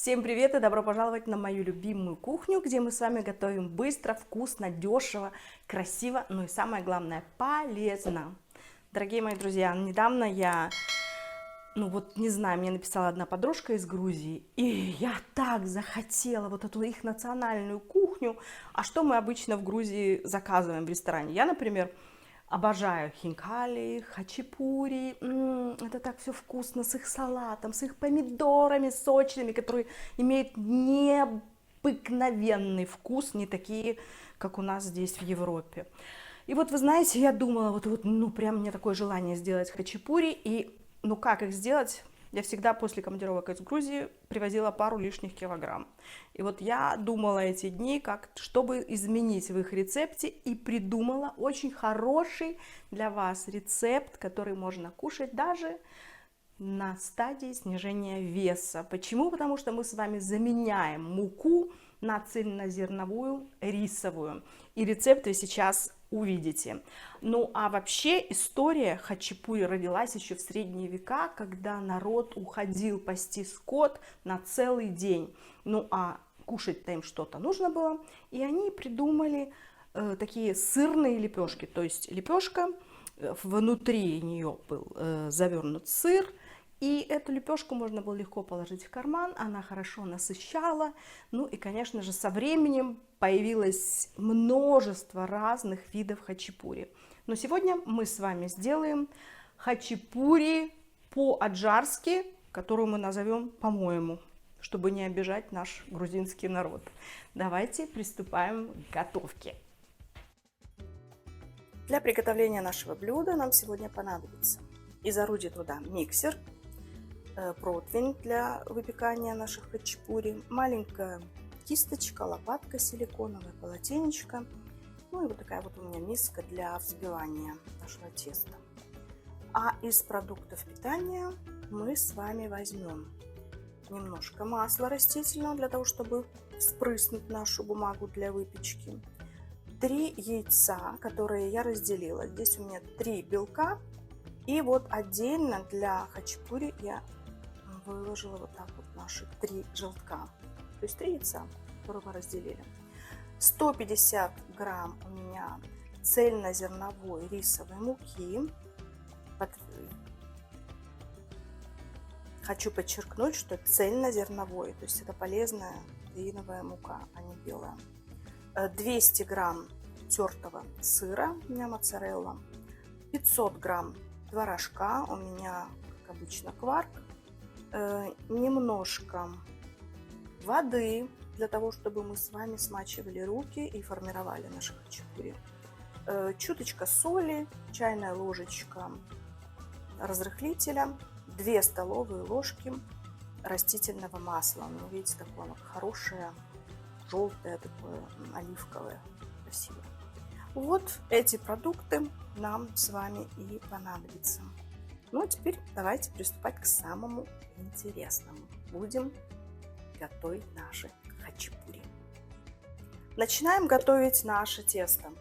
Всем привет и добро пожаловать на мою любимую кухню, где мы с вами готовим быстро, вкусно, дешево, красиво, ну и самое главное, полезно. Дорогие мои друзья, недавно не знаю, мне написала одна подружка из Грузии, и я так захотела вот эту их национальную кухню. А что мы обычно в Грузии заказываем в ресторане? Я, например, обожаю хинкали, хачапури. Это так все вкусно с их салатом, с их помидорами сочными, которые имеют необыкновенный вкус, не такие, как у нас здесь в Европе. И вот вы знаете, я думала, прям мне такое желание сделать хачапури, и как их сделать? Я всегда после командировок из Грузии привозила пару лишних килограмм. И вот я думала эти дни, чтобы изменить в их рецепте, и придумала очень хороший для вас рецепт, который можно кушать даже на стадии снижения веса. Почему? Потому что мы с вами заменяем муку на цельнозерновую рисовую. И рецепт вы сейчас увидите. Ну а вообще история хачапури родилась еще в средние века, когда народ уходил пасти скот на целый день. Ну а кушать-то им что-то нужно было, и они придумали такие сырные лепешки. То есть лепешка, внутри нее был завернут сыр, и эту лепешку можно было легко положить в карман, она хорошо насыщала. Ну и, конечно же, со временем появилось множество разных видов хачапури. Но сегодня мы с вами сделаем хачапури по-аджарски, которую мы назовем по-моему, чтобы не обижать наш грузинский народ. Давайте приступаем к готовке. Для приготовления нашего блюда нам сегодня понадобится из орудий труда миксер, противень для выпекания наших хачапури, маленькая кисточка, лопатка силиконовая, полотенечко, ну и вот такая вот у меня миска для взбивания нашего теста. А из продуктов питания мы с вами возьмем немножко масла растительного для того, чтобы вспрыснуть нашу бумагу для выпечки, 3 яйца, которые я разделила. Здесь у меня 3 белка, и вот отдельно для хачапури я выложила вот так вот наши 3 желтка, то есть 3 яйца, которые мы разделили. 150 грамм у меня цельнозерновой рисовой муки. Хочу подчеркнуть, что цельнозерновой, то есть это полезная протеиновая мука, а не белая. 200 грамм тертого сыра, у меня моцарелла. 500 грамм творожка, у меня, как обычно, кварк. Немножко воды для того, чтобы мы с вами смачивали руки и формировали наши хачапури. Чуточка соли, чайная ложечка разрыхлителя, 2 столовые ложки растительного масла. Ну, видите, такое вот хорошее, желтое, такое оливковое, красивое. Вот эти продукты нам с вами и понадобятся. Ну а теперь давайте приступать к самому интересному. Будем готовить наши хачапури. Начинаем готовить наше тесто.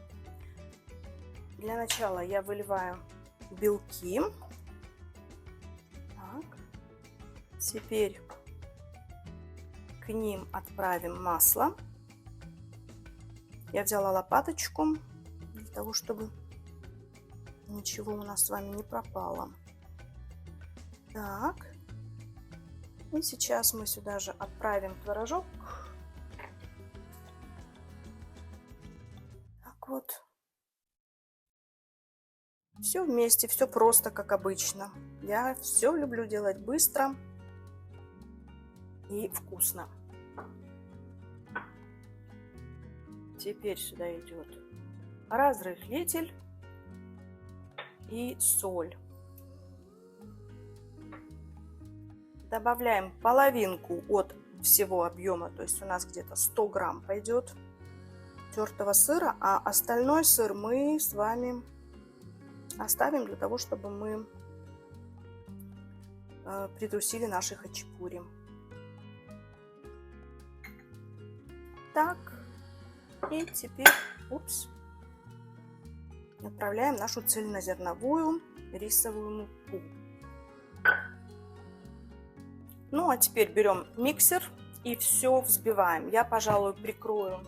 Для начала я выливаю белки. Так. Теперь к ним отправим масло. Я взяла лопаточку для того, чтобы ничего у нас с вами не пропало. Так. И сейчас мы сюда же отправим творожок. Так вот. Все вместе, все просто, как обычно. Я все люблю делать быстро и вкусно. Теперь сюда идет разрыхлитель и соль. Добавляем половинку от всего объема, то есть у нас где-то 100 грамм пойдет тертого сыра, а остальной сыр мы с вами оставим для того, чтобы мы притрусили наши хачапури. Так, и теперь отправляем нашу цельнозерновую рисовую муку. Ну а теперь берем миксер И все взбиваем. Я, пожалуй, прикрою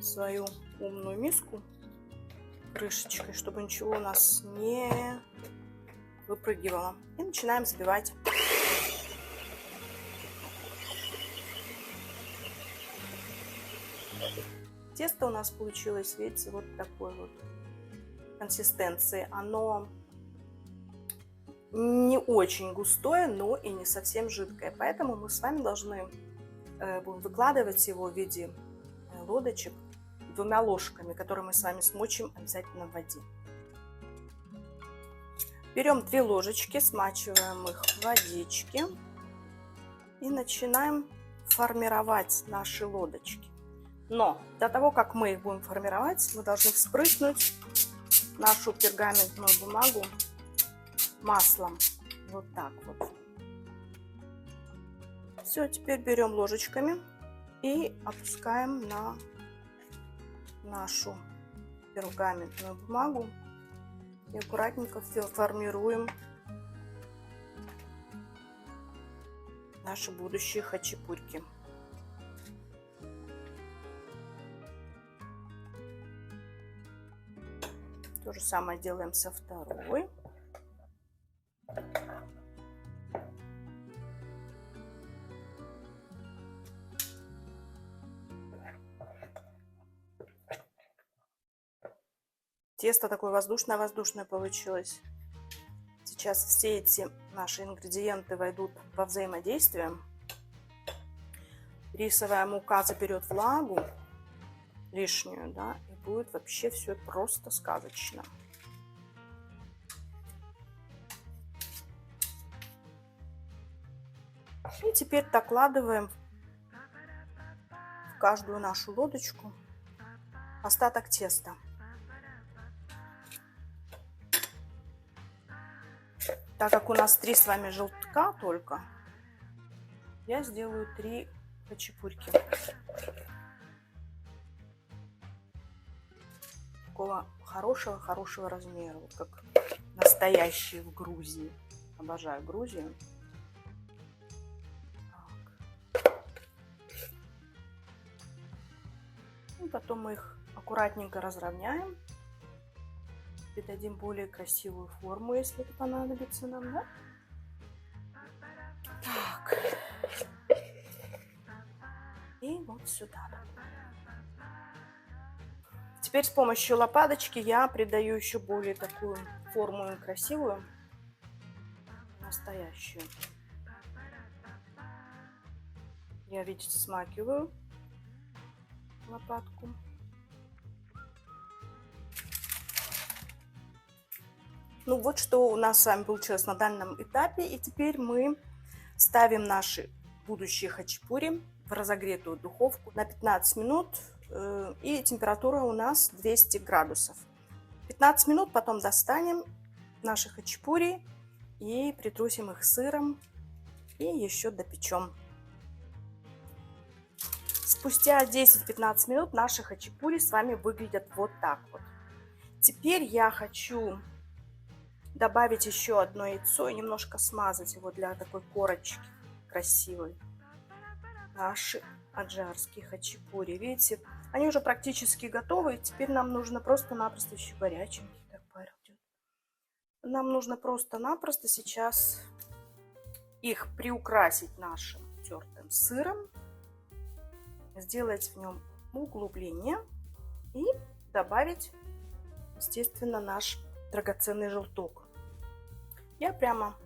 свою умную миску крышечкой, чтобы ничего у нас не выпрыгивало. И начинаем взбивать. Тесто у нас получилось, видите, вот такой вот консистенции. Оно не очень густое, но и не совсем жидкое. Поэтому мы с вами должны будем выкладывать его в виде лодочек 2 ложками, которые мы с вами смочим обязательно в воде. Берем 2 ложечки, смачиваем их в водичке и начинаем формировать наши лодочки. Но до того, как мы их будем формировать, мы должны вспрыснуть нашу пергаментную бумагу маслом. Вот так вот. Все, теперь берем ложечками и опускаем на нашу пергаментную бумагу и аккуратненько формируем наши будущие хачапурьки. То же самое делаем со второй. Тесто такое воздушное-воздушное получилось. Сейчас все эти наши ингредиенты войдут во взаимодействие. Рисовая мука заберет влагу лишнюю, да, и будет вообще все просто сказочно. И теперь докладываем в каждую нашу лодочку остаток теста. Так как у нас 3 с вами желтка только, я сделаю 3 хачапурьки. Такого хорошего размера, вот как настоящие в Грузии. Обожаю Грузию. Так. И потом мы их аккуратненько разровняем. Придадим более красивую форму, если это понадобится нам, да? Так. И вот сюда. Теперь с помощью лопаточки я придаю еще более такую форму красивую, настоящую. Я, видите, смакиваю лопатку. Ну вот что у нас с вами получилось на данном этапе. И теперь мы ставим наши будущие хачапури в разогретую духовку на 15 минут. И температура у нас 200 градусов. 15 минут, потом достанем наши хачапури и притрусим их сыром. И еще допечем. Спустя 10-15 минут наши хачапури с вами выглядят вот так вот. Теперь я хочу добавить еще одно яйцо и немножко смазать его для такой корочки красивой. Наши аджарские хачапури. Видите, они уже практически готовы. Теперь нам нужно просто-напросто, еще горяченький, так пар идет. Нам нужно просто-напросто сейчас их приукрасить нашим тертым сыром, сделать в нем углубление и добавить, естественно, наш драгоценный желток. Я прямо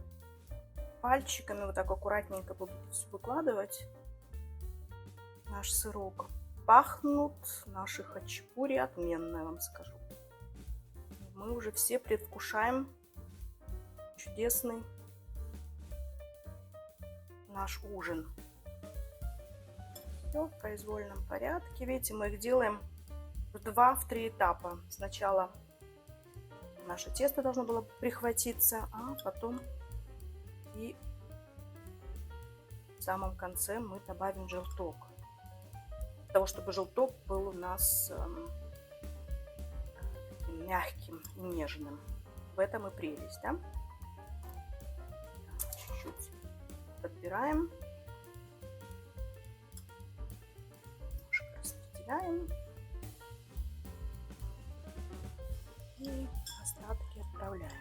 пальчиками вот так аккуратненько буду выкладывать наш сырок. Пахнут наши хачапури отменно, я вам скажу. Мы уже все предвкушаем чудесный наш ужин. Все в произвольном порядке. Видите, мы их делаем в 2-3 этапа. Сначала наше тесто должно было прихватиться, а потом и в самом конце мы добавим желток. Для того, чтобы желток был у нас мягким и нежным. В этом и прелесть, да? Чуть-чуть подбираем. отправляем. И остатки отправляем.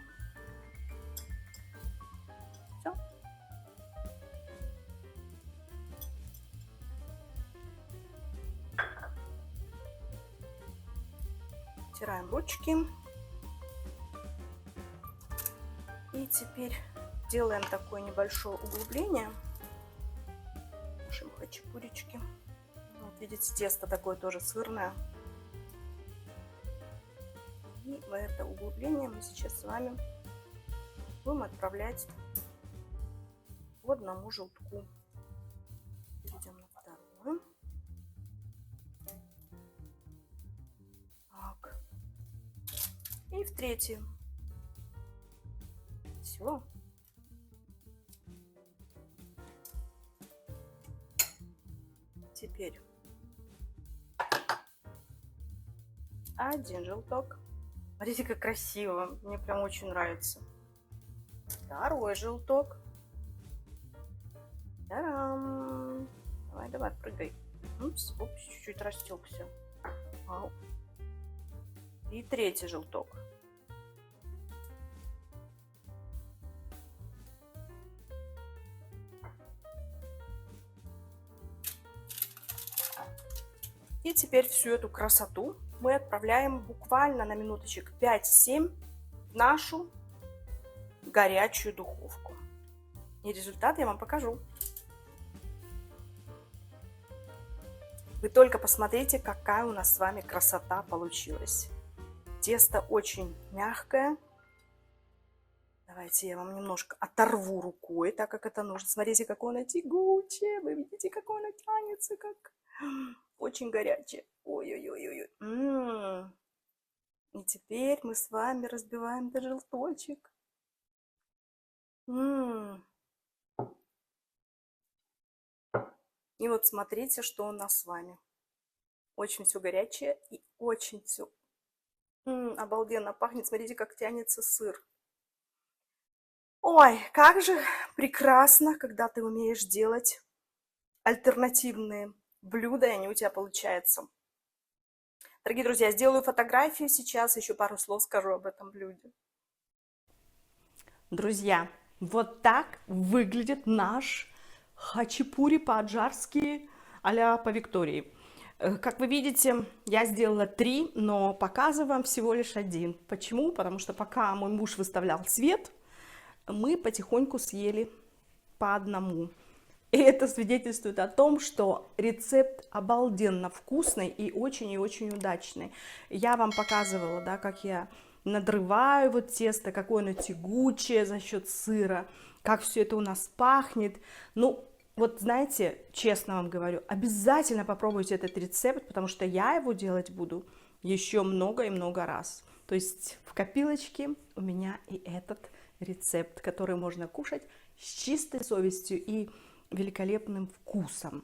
Все. Стираем ручки. И теперь делаем такое небольшое углубление в нашем хачапуричке. Вот видите, тесто такое тоже сырное. И в это углубление мы сейчас с вами будем отправлять по одному желтку. Перейдем на вторую. Так. И в третью. Все. Теперь один желток. Смотрите, как красиво. Мне прям очень нравится. Второй желток. Та-дам! Давай, давай, прыгай. Упс, чуть-чуть растекся. Вау. И третий желток. И теперь всю эту красоту мы отправляем буквально на минуточек 5-7 в нашу горячую духовку. И результат я вам покажу. Вы только посмотрите, какая у нас с вами красота получилась. Тесто очень мягкое. Давайте я вам немножко оторву рукой, так как это нужно. Смотрите, какое оно тягучее. Вы видите, какое оно тянется, как... Очень горячее. Ой-ой-ой-ой. И теперь мы с вами разбиваем до желточек. И вот смотрите, что у нас с вами. Очень все горячее и очень все обалденно пахнет. Смотрите, как тянется сыр. Ой, как же прекрасно, когда ты умеешь делать альтернативные блюда, и они у тебя получаются. Дорогие друзья, сделаю фотографию сейчас, еще пару слов скажу об этом блюде. Друзья, вот так выглядит наш хачапури по-аджарски а-ля по Виктории. Как вы видите, я сделала 3, но показываю вам всего лишь 1. Почему? Потому что пока мой муж выставлял цвет, мы потихоньку съели по одному. И это свидетельствует о том, что рецепт обалденно вкусный и очень удачный. Я вам показывала, да, как я надрываю вот тесто, какое оно тягучее за счет сыра, как все это у нас пахнет. Ну, вот знаете, честно вам говорю, обязательно попробуйте этот рецепт, потому что я его делать буду еще много и много раз. То есть в копилочке у меня и этот рецепт, который можно кушать с чистой совестью и великолепным вкусом.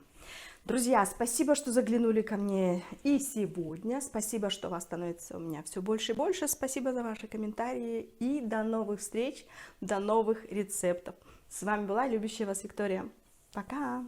Друзья, спасибо, что заглянули ко мне и сегодня. Спасибо, что вас становится у меня все больше и больше. Спасибо за ваши комментарии. И до новых встреч, до новых рецептов. С вами была любящая вас Виктория. Пока!